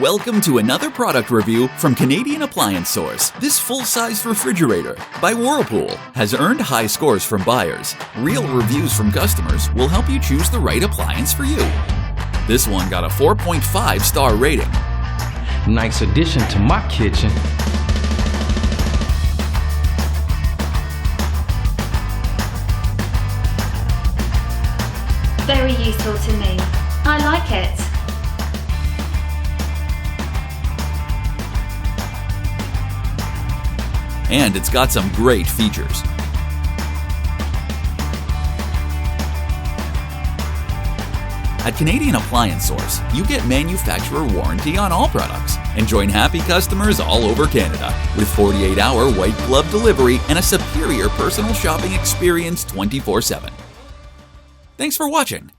Welcome to another product review from Canadian Appliance Source. This full-size refrigerator by Whirlpool has earned high scores from buyers. Real reviews from customers will help you choose the right appliance for you. This one got a 4.5-star rating. Nice addition to my kitchen. Very useful to me. I like it. And it's got some great features. At Canadian Appliance Source, you get manufacturer warranty on all products and join happy customers all over Canada with 48-hour white glove delivery and a superior personal shopping experience 24/7. Thanks for watching.